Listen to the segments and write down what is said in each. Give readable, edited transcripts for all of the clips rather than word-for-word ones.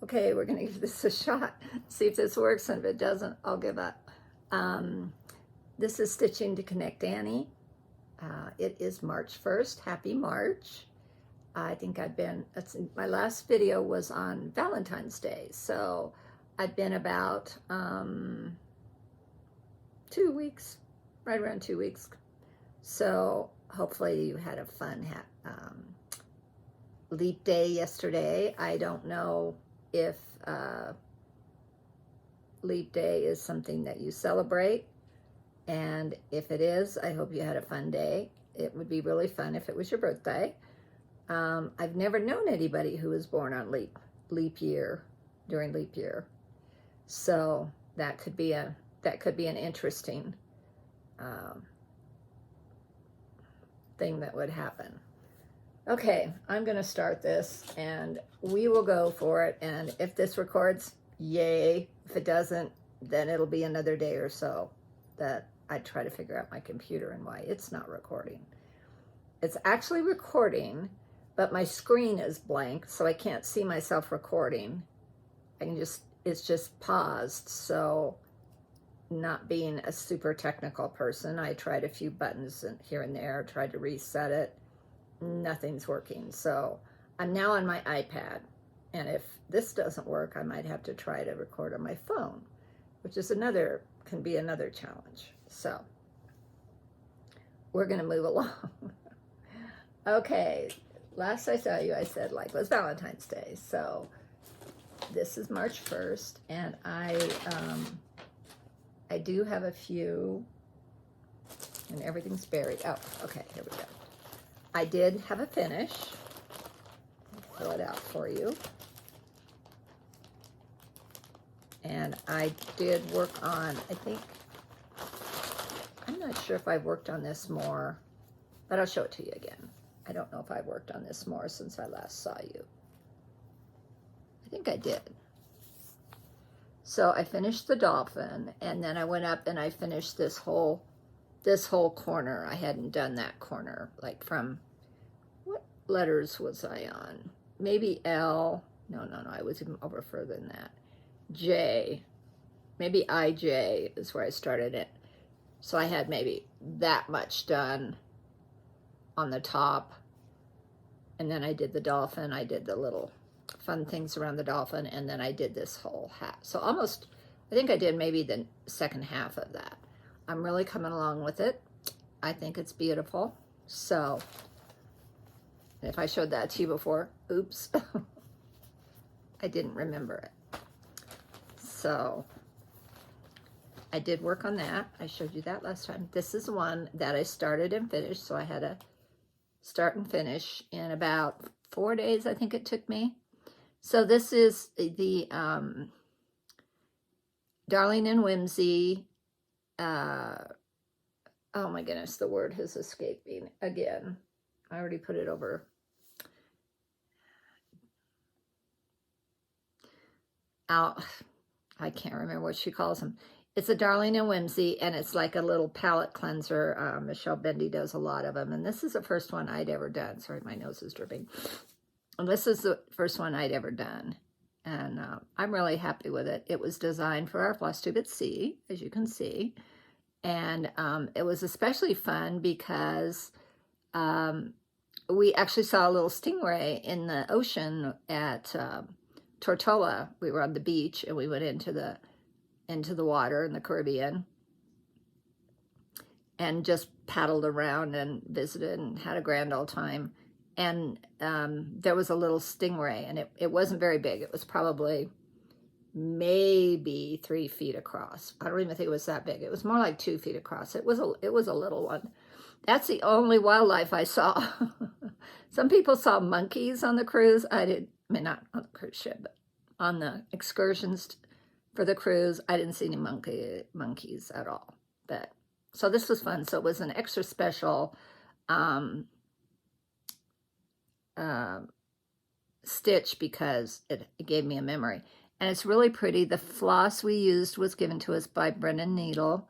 Okay, we're gonna give this a shot, see if this works, and if it doesn't, I'll give up. This is Stitching to Connect Annie. It is March 1st, happy March. I think my last video was on Valentine's Day, so I've been about 2 weeks, right around 2 weeks. So hopefully you had a fun leap day yesterday. I don't know if leap day is something that you celebrate, and if it is, I hope you had a fun day. It would be really fun if it was your birthday. I've never known anybody who was born on leap year, during leap year, so that could be an interesting thing that would happen. Okay, I'm gonna start this and we will go for it, and if this records, yay. If it doesn't, then it'll be another day or so that I try to figure out my computer and why it's not recording. It's actually recording, but my screen is blank, so I can't see myself recording. It's just paused. So not being a super technical person, I tried a few buttons here and there, tried to reset it. Nothing's working. So I'm now on my iPad, and if this doesn't work, I might have to try to record on my phone, which is can be another challenge. So we're gonna move along. Okay, last I saw you, I said like was Valentine's Day. So this is March 1st, and I do have a few, and everything's buried. Oh, okay, here we go. I did have a finish. I'll pull it out for you. And I did work on, I'm not sure if I've worked on this more, but I'll show it to you again. I don't know if I've worked on this more since I last saw you. I think I did. So I finished the dolphin, and then I went up and I finished this whole corner. I hadn't done that corner, like from, what letters was I on? Maybe L. No, I was even over further than that. J. Maybe IJ is where I started it. So I had maybe that much done on the top. And then I did the dolphin. I did the little fun things around the dolphin. And then I did this whole hat. So almost, I think I did maybe the second half of that. I'm really coming along with it. I think it's beautiful. So, if I showed that to you before, oops. I didn't remember it. So, I did work on that. I showed you that last time. This is one that I started and finished, so I had to start and finish in about 4 days, I think it took me. So this is the Darling and Whimsy. Oh my goodness, the word has escaped me again. I already put it over. I can't remember what she calls them. It's a Darling and Whimsy, and it's like a little palette cleanser. Michelle Bendy does a lot of them, and this is the first one I'd ever done. Sorry, my nose is dripping. And this is the first one I'd ever done, and I'm really happy with it. It was designed for our Flosstube at sea, as you can see, and it was especially fun because we actually saw a little stingray in the ocean at Tortola. We were on the beach, and we went into the water in the Caribbean and just paddled around and visited and had a grand old time. And there was a little stingray, and it wasn't very big. It was probably maybe 3 feet across. I don't even think it was that big. It was more like 2 feet across. It was a little one. That's the only wildlife I saw. Some people saw monkeys on the cruise. I mean, not on the cruise ship, but on the excursions for the cruise. I didn't see any monkeys at all. But so this was fun. So it was an extra special stitch because it gave me a memory. And it's really pretty. The floss we used was given to us by Brennan Nettle.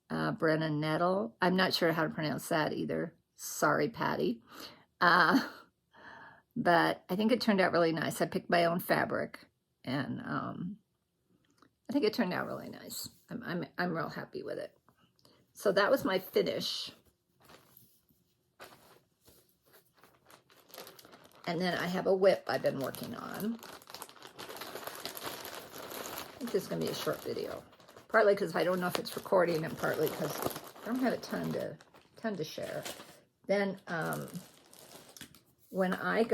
I'm not sure how to pronounce that either. Sorry, Patty. But I think it turned out really nice. I picked my own fabric. and I think it turned out really nice. I'm real happy with it. So that was my finish. And then I have a WIP I've been working on. I think this is going to be a short video. Partly because I don't know if it's recording, and partly because I don't have a ton to share. Then when I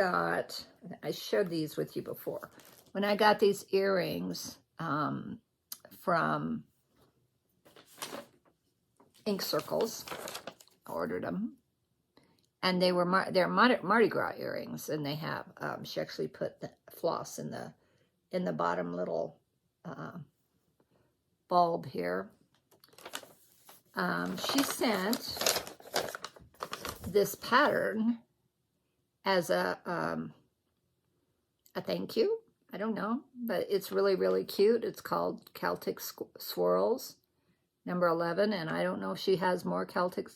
shared these with you before. When I got these earrings from Ink Circles, I ordered them. And they're Mardi Gras earrings, and they have, she actually put the floss in the bottom little bulb here. She sent this pattern as a thank you. I don't know, but it's really, really cute. It's called Celtic Swirls, number 11, and I don't know if she has more Celtic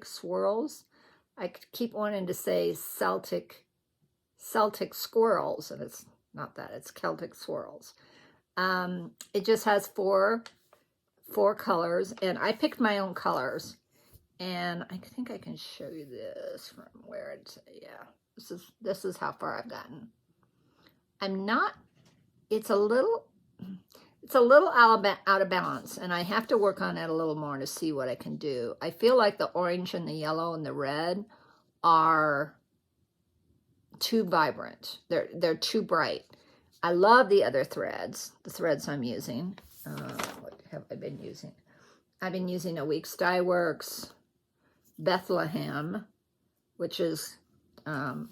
Swirls. I keep wanting to say Celtic Squirrels, and it's not that. It's Celtic Swirls. It just has four colors, and I picked my own colors. And I think I can show you this from where it's, yeah. This is how far I've gotten. It's a little out of balance, and I have to work on it a little more to see what I can do. I feel like the orange and the yellow and the red are too vibrant. They're too bright. I love the other threads, the threads I'm using. What have I been using? I've been using a Weeks Dye Works Bethlehem, which is, I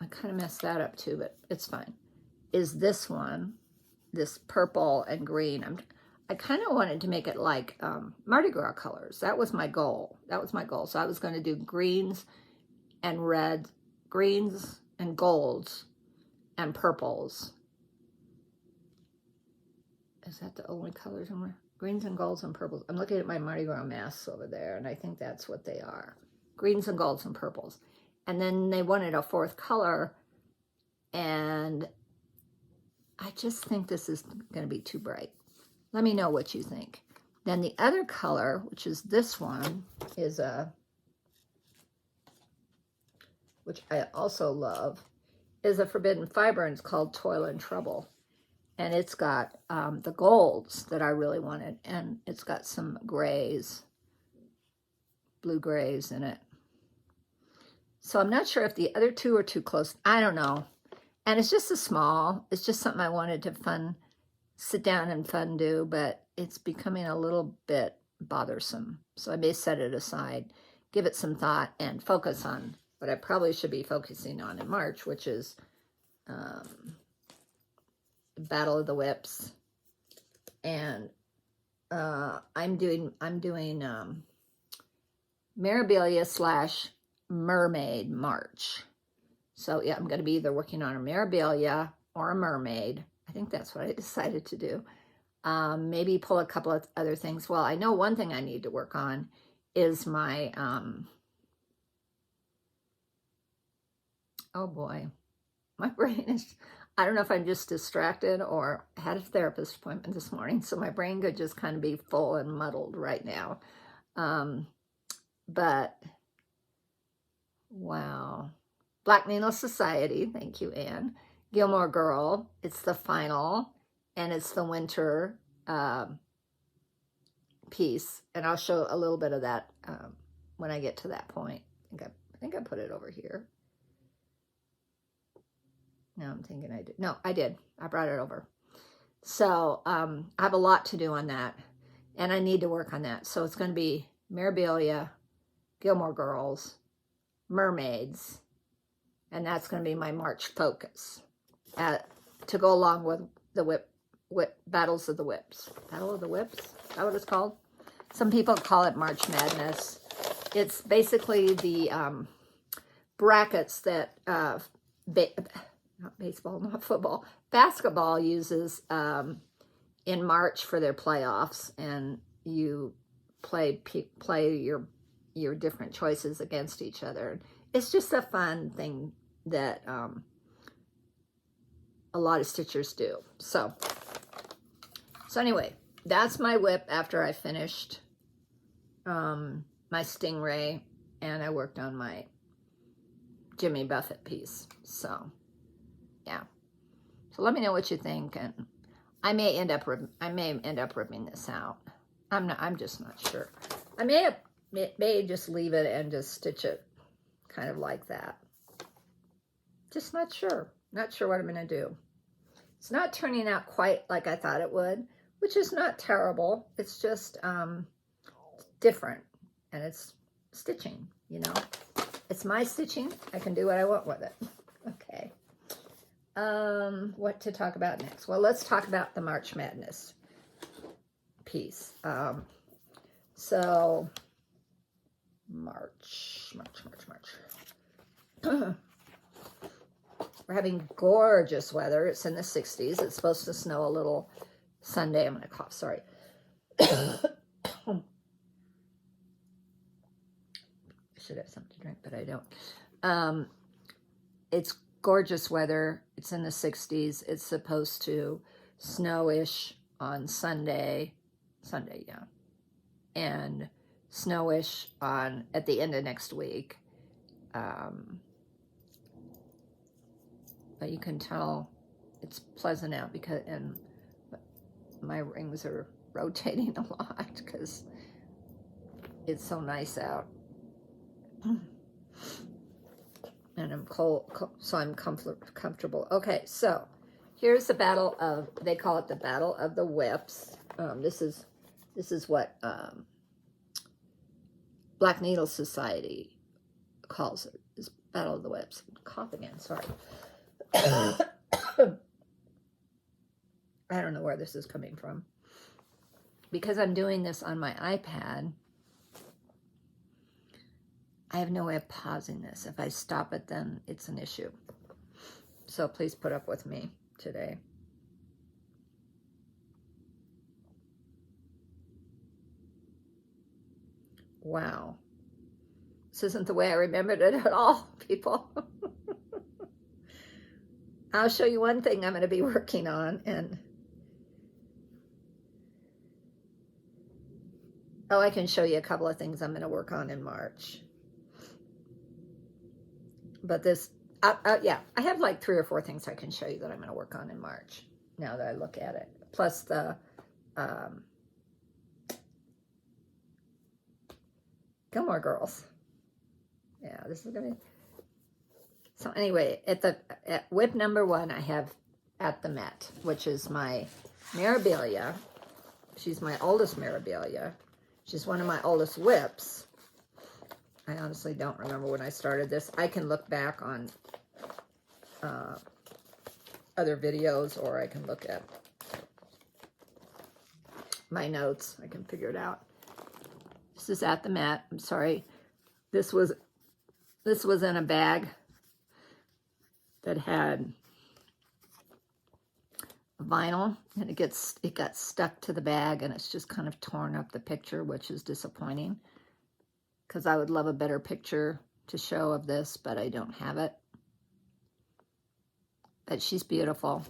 kind of messed that up too, but it's fine. Is this one, this purple and green. I kind of wanted to make it like Mardi Gras colors. That was my goal. So I was going to do greens and red, greens and golds and purples. Is that the only colors in there? Greens and golds and purples. I'm looking at my Mardi Gras masks over there, and I think that's what they are. Greens and golds and purples. And then they wanted a fourth color, and I just think this is going to be too bright. Let me know what you think. Then the other color, which is this one, is which I also love, is a Forbidden Fiber, and it's called Toil and Trouble. And it's got the golds that I really wanted, and it's got some grays, blue grays in it. So I'm not sure if the other two are too close. I don't know. And it's just it's just something I wanted to sit down and fun do, but it's becoming a little bit bothersome. So I may set it aside, give it some thought, and focus on what I probably should be focusing on in March, which is Battle of the WIPS. And I'm doing Mirabilia / Mermaid March. So yeah, I'm going to be either working on a Mirabilia or a mermaid. I think that's what I decided to do. Maybe pull a couple of other things. Well, I know one thing I need to work on is my, oh boy, my brain is, I don't know if I'm just distracted or had a therapist appointment this morning, so my brain could just kind of be full and muddled right now. But, wow. Black Needle Society, thank you, Anne. Gilmore Girl, it's the final, and it's the winter piece, and I'll show a little bit of that when I get to that point. I think I put it over here. No, I'm thinking I did. No, I did. I brought it over. So I have a lot to do on that, and I need to work on that. So it's going to be Mirabilia, Gilmore Girls, mermaids, and that's going to be my March focus to go along with the Battles of the WIPS. Battle of the WIPS? Is that what it's called? Some people call it March Madness. It's basically the brackets that not baseball, not football, basketball uses in March for their playoffs, and you play your different choices against each other. It's just a fun thing that a lot of stitchers do. So anyway, that's my WIP after I finished my Stingray and I worked on my Jimmy Buffett piece. So yeah. So let me know what you think, and I may end up ripping this out. I'm just not sure. I may just leave it and just stitch it kind of like that. Just not sure. Not sure what I'm going to do. It's not turning out quite like I thought it would, which is not terrible. It's just different, and it's stitching, you know. It's my stitching. I can do what I want with it. Okay. What to talk about next? Well, let's talk about the March Madness piece. So March. We're having gorgeous weather. It's in the 60s. It's supposed to snow a little Sunday. I'm going to cough. Sorry. I should have something to drink, but I don't. It's gorgeous weather. It's in the 60s. It's supposed to snowish on Sunday, yeah, and snowish at the end of next week. But you can tell it's pleasant out because, and my rings are rotating a lot because it's so nice out. And I'm cold, so I'm comfortable. Okay, so here's the battle of, they call it the Battle of the WIPS. This is what Black Needle Society calls it, is Battle of the WIPS. Cough again, sorry. I don't know where this is coming from. Because I'm doing this on my iPad, I have no way of pausing this. If I stop it, then it's an issue. So please put up with me today. Wow. This isn't the way I remembered it at all, people. I'll show you one thing I'm going to be working on, and I can show you a couple of things I'm going to work on in March. But this, yeah, I have like 3 or 4 things I can show you that I'm going to work on in March, now that I look at it. Plus the Gilmore Girls. Yeah, this is going to be... So anyway, at WIP number 1, I have At the Met, which is my Mirabilia. She's my oldest Mirabilia. She's one of my oldest WIPs. I honestly don't remember when I started this. I can look back on other videos, or I can look at my notes. I can figure it out. This is At the Met. I'm sorry. This was in a bag that had vinyl, and it got stuck to the bag, and it's just kind of torn up the picture, which is disappointing because I would love a better picture to show of this, but I don't have it. But she's beautiful.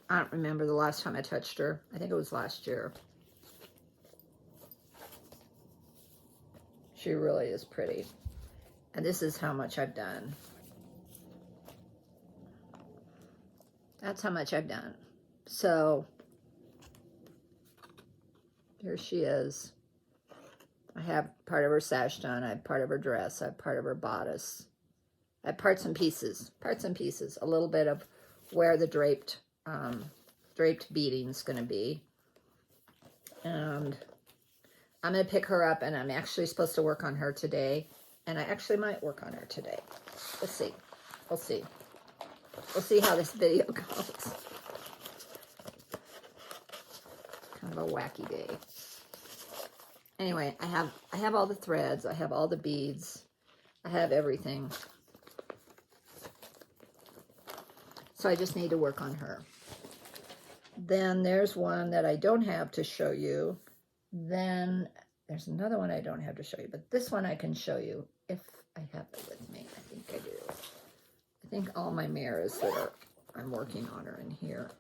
I don't remember the last time I touched her. I think it was last year. She really is pretty. And this is how much I've done. That's how much I've done. So, here she is. I have part of her sash done. I have part of her dress. I have part of her bodice. I have parts and pieces. A little bit of where the draped beading is going to be. And I'm going to pick her up, and I'm actually supposed to work on her today. And I actually might work on her today. Let's see. We'll see. We'll see how this video goes. Kind of a wacky day. Anyway, I have all the threads. I have all the beads. I have everything. So I just need to work on her. Then there's one that I don't have to show you. Then there's another one I don't have to show you. But this one I can show you if I have it with me. I think I do. I think all my mirrors that are I'm working on her in here.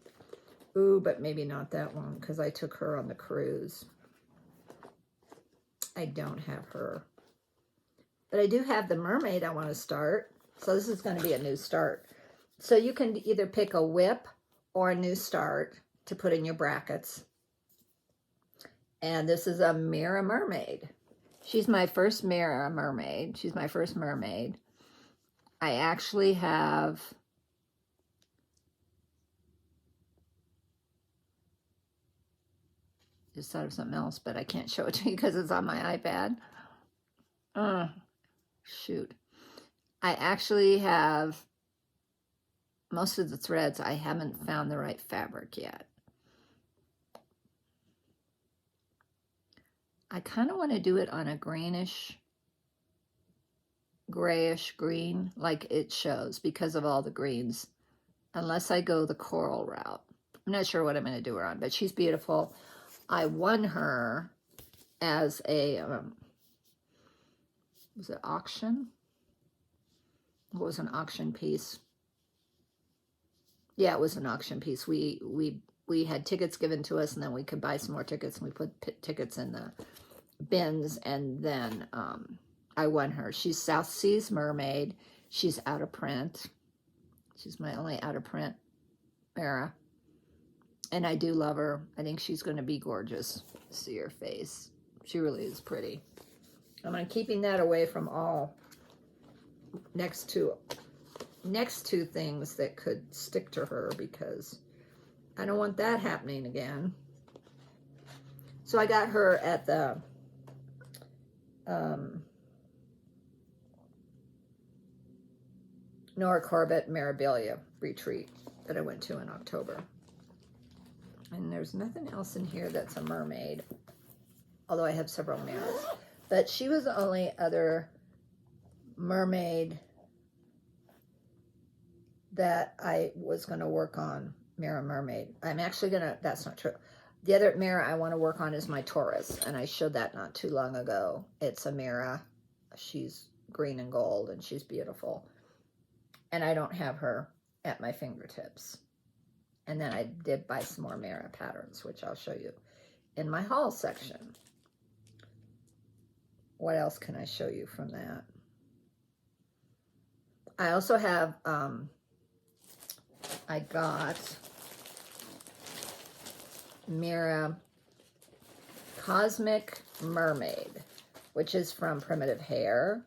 Ooh, but maybe not that one because I took her on the cruise. I don't have her. But I do have the mermaid I want to start. So this is going to be a new start. So you can either pick a WIP or a new start to put in your brackets. And this is a Mira mermaid. She's my first Mira mermaid. She's my first mermaid. I actually have just thought of something else, but I can't show it to you because it's on my iPad. Shoot. I actually have most of the threads. I haven't found the right fabric yet. I kind of want to do it on a grayish green like it shows because of all the greens, unless I go the coral route. I'm not sure what I'm going to do her on, but she's beautiful. I won her as a, was it auction? What was an auction piece? Yeah, it was an auction piece. We had tickets given to us, and then we could buy some more tickets, and we put tickets in the bins, and then I won her. She's South Seas Mermaid. She's out of print. She's my only out of print Mira. And I do love her. I think she's going to be gorgeous. See her face. She really is pretty. I'm keeping that away from all next to things that could stick to her because I don't want that happening again. So I got her at the Nora Corbett Mirabilia retreat that I went to in October. And there's nothing else in here that's a mermaid, although I have several Miras. But she was the only other mermaid that I was going to work on, Mira Mermaid. I'm actually going to, that's not true. The other Mira I want to work on is my Taurus, and I showed that not too long ago. It's a Mira. She's green and gold, and she's beautiful. And I don't have her at my fingertips. And then I did buy some more Mira patterns, which I'll show you in my haul section. What else can I show you from that? I also have, I got Mira Cosmic Mermaid, which is from Primitive Hair.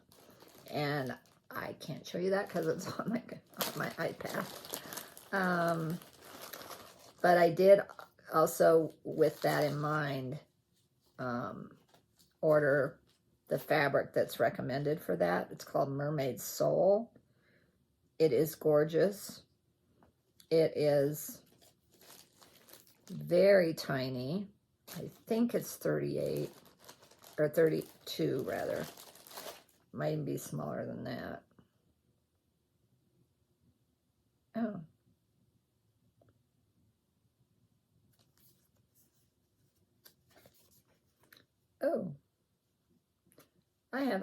And I can't show you that because it's on my iPad. But I did also, with that in mind, order the fabric that's recommended for that. It's called Mermaid Soul. It is gorgeous. It is very tiny. I think it's 38 or 32 rather. Might even be smaller than that. Oh. Oh. I have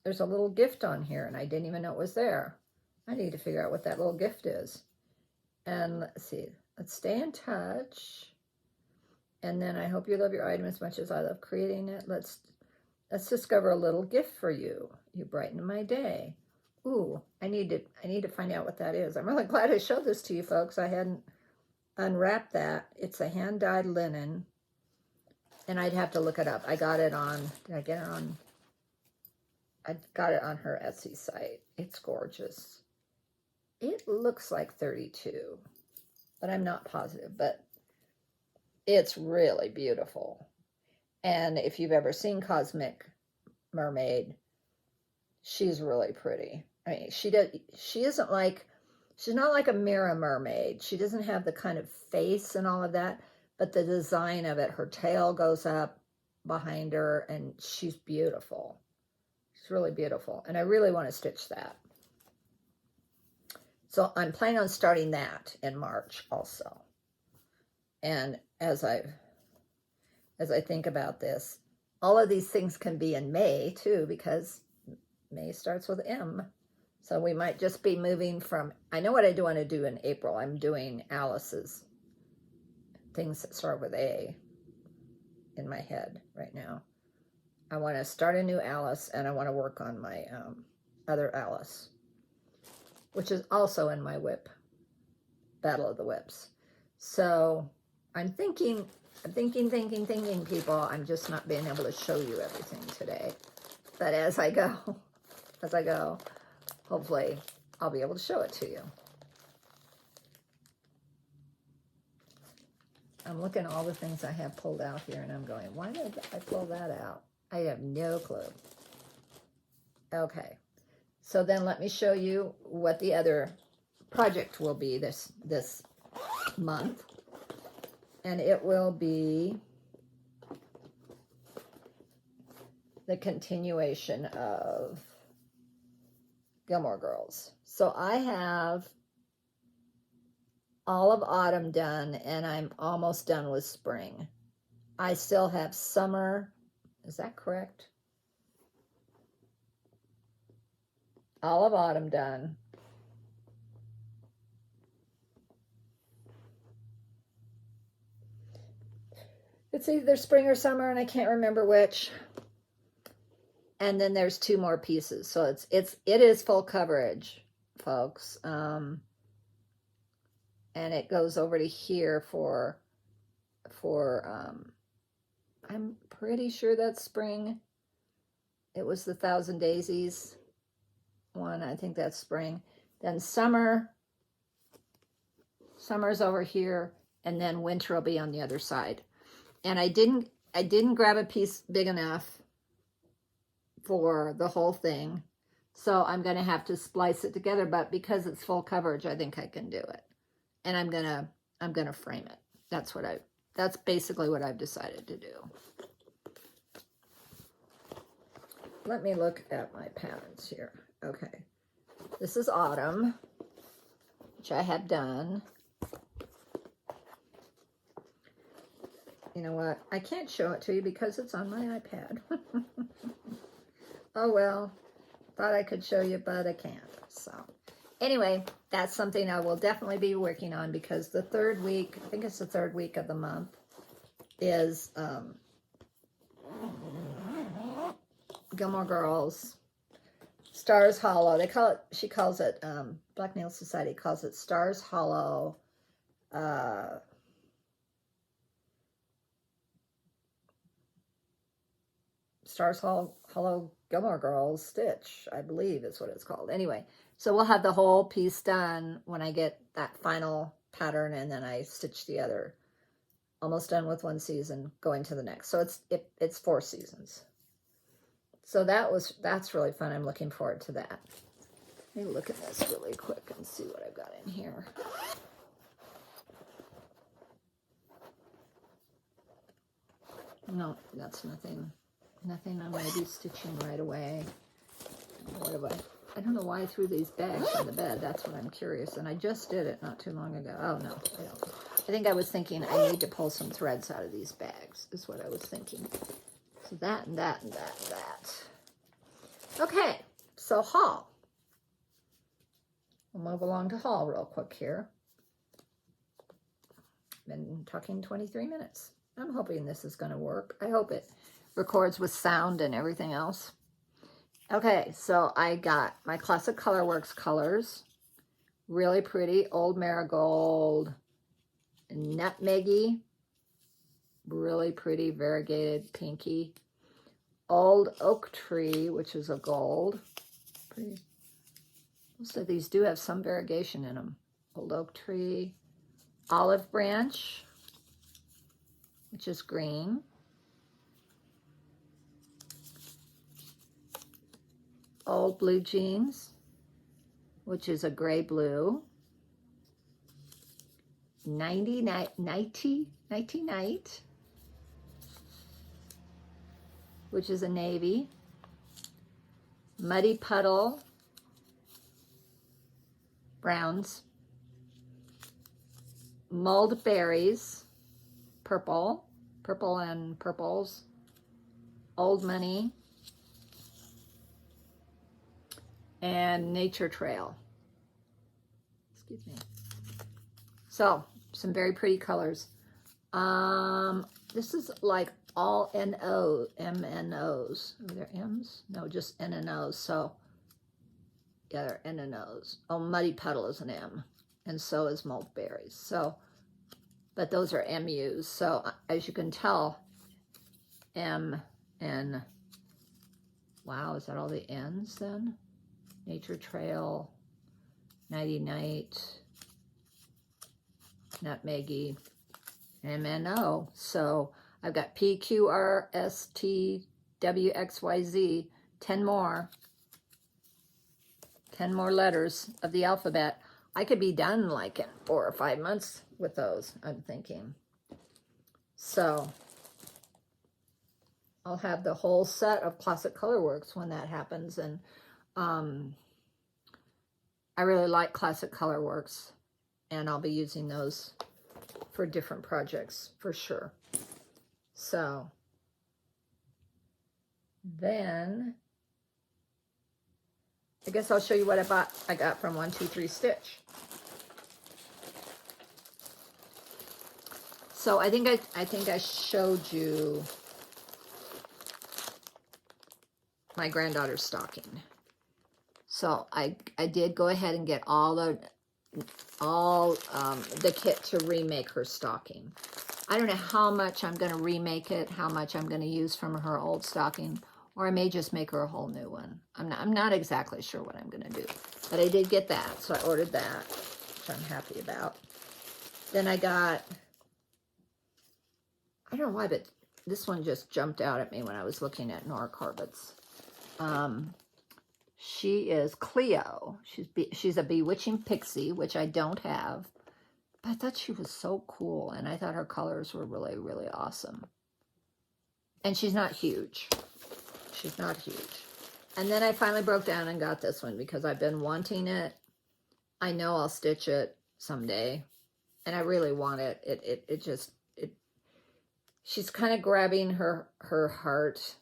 there's a little gift on here and I didn't even know it was there. I need to figure out what that little gift is. And let's see, let's stay in touch. And then I hope you love your item as much as I love creating it. Let's discover a little gift for you. You brighten my day. Ooh, I need to find out what that is. I'm really glad I showed this to you folks. I hadn't unwrapped that. It's a hand-dyed linen. And I'd have to look it up. I got it on, did I get it on? I got it on her Etsy site. It's gorgeous. It looks like 32, but I'm not positive, but it's really beautiful. And if you've ever seen Cosmic Mermaid, she's really pretty. I mean, she's not like a Mira mermaid. She doesn't have the kind of face and all of that, but the design of it, her tail goes up behind her, and she's beautiful. She's really beautiful. And I really want to stitch that. So I'm planning on starting that in March also. And as I think about this, all of these things can be in May too, because May starts with M. So we might just be moving from, I know what I do want to do in April. I'm doing Alice's things that start with A in my head right now. I want to start a new Alice, and I want to work on my other Alice, which is also in my WIP, Battle of the WIPs. So I'm thinking, people. I'm just not being able to show you everything today. But as I go, hopefully I'll be able to show it to you. I'm looking at all the things I have pulled out here, and I'm going, why did I pull that out? I have no clue. Okay, so then let me show you what the other project will be this month. And it will be the continuation of Gilmore Girls. So I have all of autumn done, and I'm almost done with spring. I still have summer. Is that correct? All of autumn done. It's either spring or summer, and I can't remember which. And then there's 2 more pieces. So it is full coverage, folks. And it goes over to here for I'm pretty sure that's spring. It was the 1,000 Daisies one. I think that's spring. Then summer's over here, and then winter will be on the other side. And I didn't grab a piece big enough for the whole thing, so I'm going to have to splice it together, but because it's full coverage, I think I can do it. And I'm going to frame it. That's basically what I've decided to do. Let me look at my patterns here. Okay. This is autumn, which I have done. You know what? I can't show it to you because it's on my iPad. Oh well, thought I could show you, but I can't. So anyway, that's something I will definitely be working on, because the 3rd week, I think it's the 3rd week of the month, is Gilmore Girls, Stars Hollow. She calls it, Black Nail Society calls it Stars Hollow, Stars Hollow Gilmore Girls Stitch, I believe is what it's called. Anyway, so we'll have the whole piece done when I get that final pattern, and then I stitch the other. Almost done with 1 season, going to the next. So it's 4 seasons. So that's really fun. I'm looking forward to that. Let me look at this really quick and see what I've got in here. No, that's nothing. Nothing I'm going to be stitching right away. I don't know why I threw these bags on the bed. That's what I'm curious. And I just did it not too long ago. Oh, no, I don't. I think I was thinking I need to pull some threads out of these bags, is what I was thinking. So that and that and that and that. Okay, so haul. We'll move along to haul real quick here. Been talking 23 minutes. I'm hoping this is going to work. I hope it records with sound and everything else. Okay, so I got my Classic Colorworks colors. Really pretty. Old Marigold, Nutmeggy. Really pretty variegated pinky. Old Oak Tree, which is a gold. Pretty. Most of these do have some variegation in them. Old Oak Tree. Olive Branch, which is green. Old Blue Jeans, which is a gray blue. Nighty Night, which is a navy. Muddy Puddle, browns. Mulled Berries, purple and purples. Old Money. and Nature Trail. Excuse me. So, some very pretty colors. This is like all MNOs. Are there M's? No, just N and O's. So, yeah, they're N and O's. Oh, Muddy Puddle is an M, and so is Mulberries. So, but those are MUs. So, as you can tell, M and, wow, is that all the N's then? Nature Trail, Nighty Night, Nutmeggy, MNO. So I've got P, Q, R, S, T, W, X, Y, Z, 10 more. 10 more letters of the alphabet. I could be done like in 4 or 5 months with those, I'm thinking. So I'll have the whole set of Classic Colorworks when that happens. And I really like Classic Colorworks, and I'll be using those for different projects for sure. So then I guess I'll show you what I got from 123 Stitch. So I think I showed you my granddaughter's stocking. So I did go ahead and get all the kit to remake her stocking. I don't know how much I'm going to remake it, how much I'm going to use from her old stocking, or I may just make her a whole new one. I'm not exactly sure what I'm going to do, but I did get that, so I ordered that, which I'm happy about. Then I got, I don't know why, but this one just jumped out at me when I was looking at Nora Corbett's. She is Cleo. She's a bewitching pixie, which I don't have. But I thought she was so cool, and I thought her colors were really, really awesome. And she's not huge. She's not huge. And then I finally broke down and got this one because I've been wanting it. I know I'll stitch it someday, and I really want it. She's kind of grabbing her heart,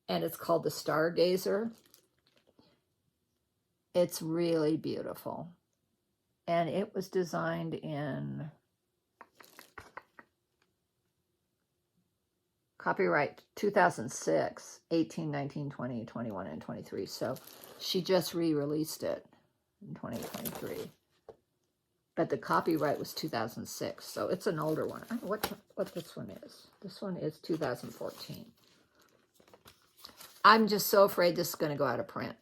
and it's called the Stargazer. It's really beautiful. And it was designed in copyright 2006, 18, 19, 20, 21, and 23. So she just re-released it in 2023. But the copyright was 2006, so it's an older one. I don't know what this one is. This one is 2014. I'm just so afraid this is going to go out of print.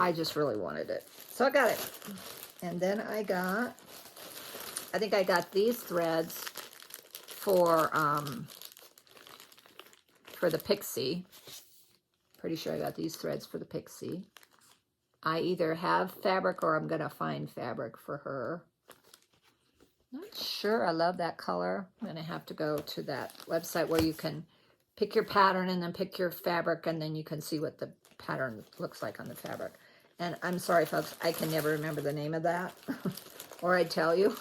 I just really wanted it. So I got it. And then I think I got these threads for the Pixie. Pretty sure I got these threads for the Pixie. I either have fabric or I'm going to find fabric for her. Not sure I love that color. I'm going to have to go to that website where you can pick your pattern and then pick your fabric, and then you can see what the pattern looks like on the fabric. And I'm sorry, folks, I can never remember the name of that, or I'd tell you.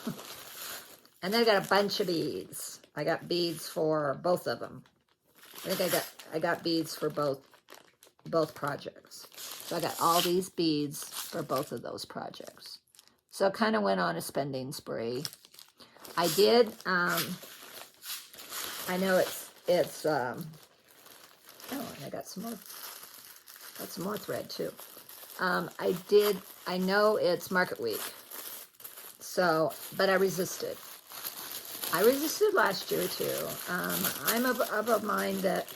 And then I got a bunch of beads. I got beads for both of them. I think I got beads for both projects. So I got all these beads for both of those projects. So I kind of went on a spending spree. I did, I know it's oh, and I got some more thread too. I know it's Market Week, so, but I resisted. I resisted last year too. I'm of a mind that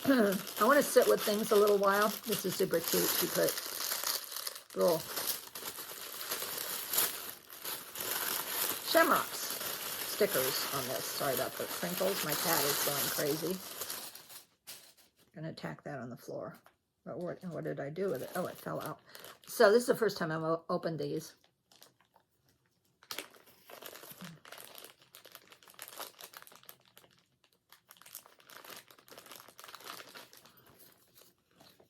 I want to sit with things a little while. This is super cute. She put little shamrocks stickers on this. Sorry about the crinkles. My cat is going crazy. I'm going to tack that on the floor. But what did I do with it? Oh, it fell out. So this is the first time I've opened these.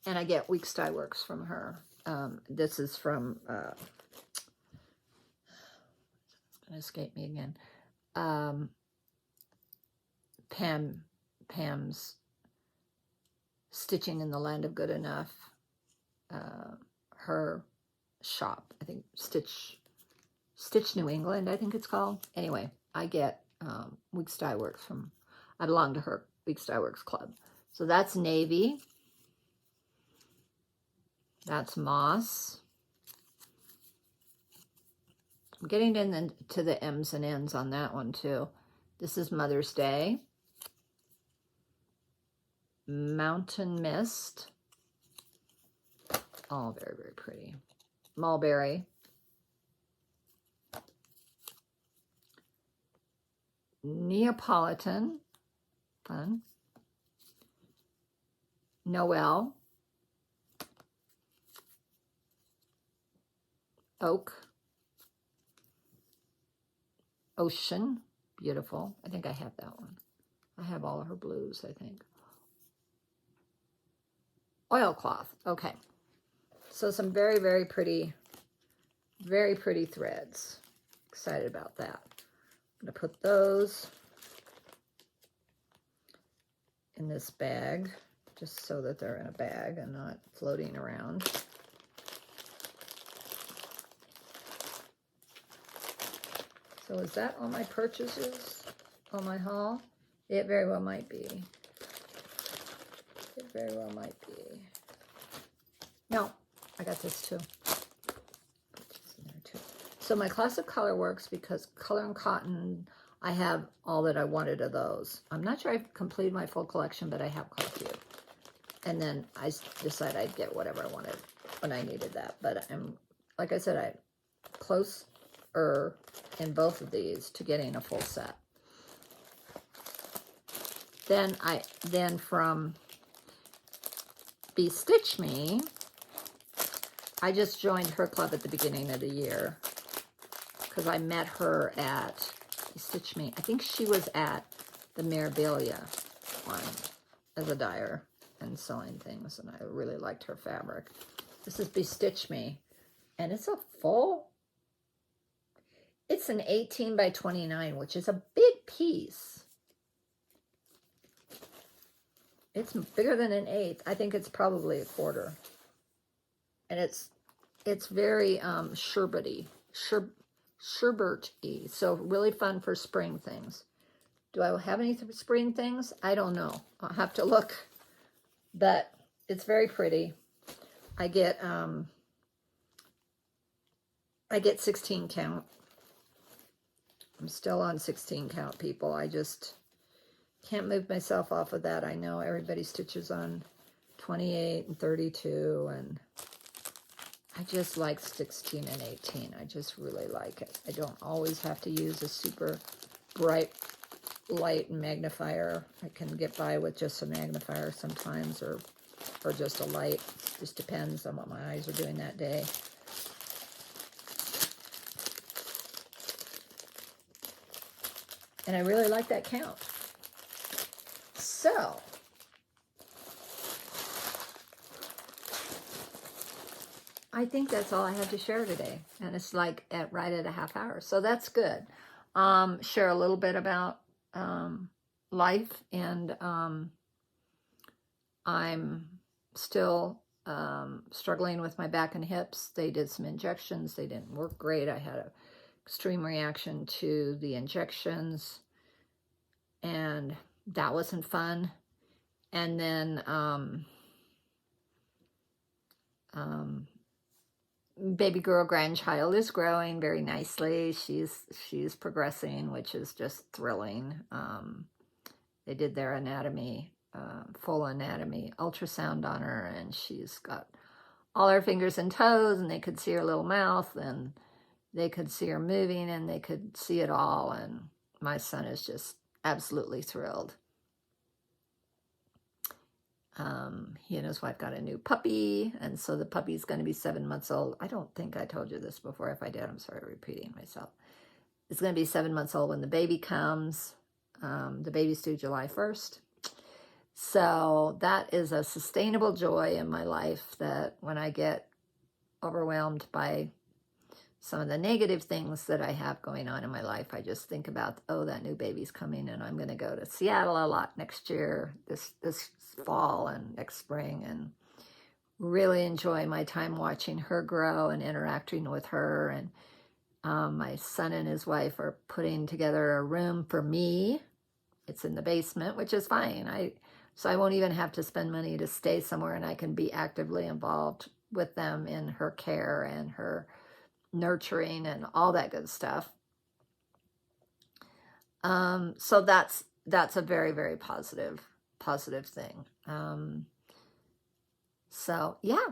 And I get Weeks Dye Works from her. This is from, it's going to escape me again. Pam's Stitching in the Land of Good Enough. her shop. I think Stitch New England, I think it's called. Anyway, I get WIPS Dye Works from, I belong to her WIPS Dye Works club. So that's navy. That's moss. I'm getting into the M's and N's on that one too. This is Mother's Day. Mountain Mist. Oh, very, very pretty. Mulberry. Neapolitan. Fun. Noel. Oak. Ocean. Beautiful. I think I have that one. I have all of her blues, I think. Oilcloth. Okay. So some very, very pretty threads. Excited about that. I'm going to put those in this bag, just so that they're in a bag and not floating around. So is that all my purchases on my haul? It very well might be. It very well might be. No, I got this too. So my Classic Color Works, because Color and Cotton, I have all that I wanted of those. I'm not sure I've completed my full collection, but I have quite a few. And then I decided I'd get whatever I wanted when I needed that. But I'm, like I said, I'm closer in both of these to getting a full set. Then from Bestitch Me, I just joined her club at the beginning of the year because I met her at Bestitch Me. I think she was at the Mirabilia one as a dyer and sewing things, and I really liked her fabric. This is Bestitch Me, and it's a full, it's an 18 by 29, which is a big piece. It's bigger than an eighth. I think it's probably a quarter. And it's very sherbety, sherbet-y. So really fun for spring things. Do I have any spring things? I don't know. I'll have to look. But it's very pretty. I get 16 count. I'm still on 16 count, people. I just can't move myself off of that. I know everybody stitches on 28 and 32, and I just like 16 and 18. I just really like it. I don't always have to use a super bright light magnifier. I can get by with just a magnifier sometimes, or just a light. Just depends on what my eyes are doing that day. And I really like that count. So, I think that's all I have to share today. And it's like right at a half hour. So that's good. Share a little bit about life. And I'm still struggling with my back and hips. They did some injections. They didn't work great. I had an extreme reaction to the injections. And that wasn't fun. And then baby girl grandchild is growing very nicely. She's progressing, which is just thrilling. They did their anatomy, full anatomy ultrasound on her, and she's got all her fingers and toes, and they could see her little mouth, and they could see her moving, and they could see it all. And my son is just absolutely thrilled. He and his wife got a new puppy, and so the puppy's going to be 7 months old. I don't think I told you this before. If I did, I'm sorry repeating myself. It's going to be 7 months old when the baby comes. The baby's due July 1st. So that is a sustainable joy in my life, that when I get overwhelmed by some of the negative things that I have going on in my life, I just think about, oh, that new baby's coming, and I'm going to go to Seattle a lot next year, this fall and next spring, and really enjoy my time watching her grow and interacting with her. And my son and his wife are putting together a room for me. It's in the basement, which is fine. So I won't even have to spend money to stay somewhere, and I can be actively involved with them in her care and her nurturing and all that good stuff. So that's a very, very positive thing. So yeah,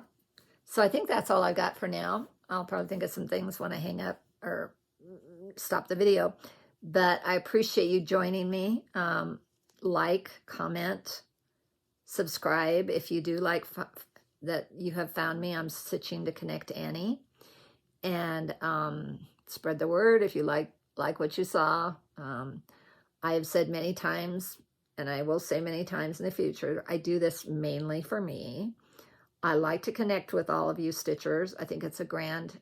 so I think that's all I got for now. I'll probably think of some things when I hang up or stop the video, but I appreciate you joining me. Like, comment, subscribe if you do like that you have found me. I'm Stitching to Connect Annie, and spread the word if you like what you saw. I have said many times, and I will say many times in the future, I do this mainly for me. I like to connect with all of you Stitchers. I think it's a grand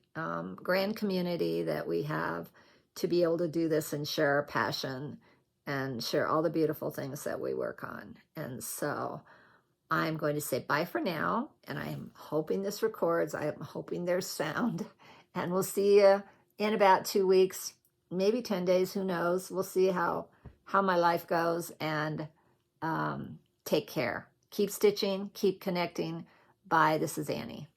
community that we have to be able to do this and share our passion and share all the beautiful things that we work on. And so I'm going to say bye for now, and I'm hoping this records. I'm hoping there's sound, and we'll see you in about 2 weeks, maybe 10 days, who knows. We'll see how my life goes, and take care. Keep stitching, keep connecting. Bye, this is Annie.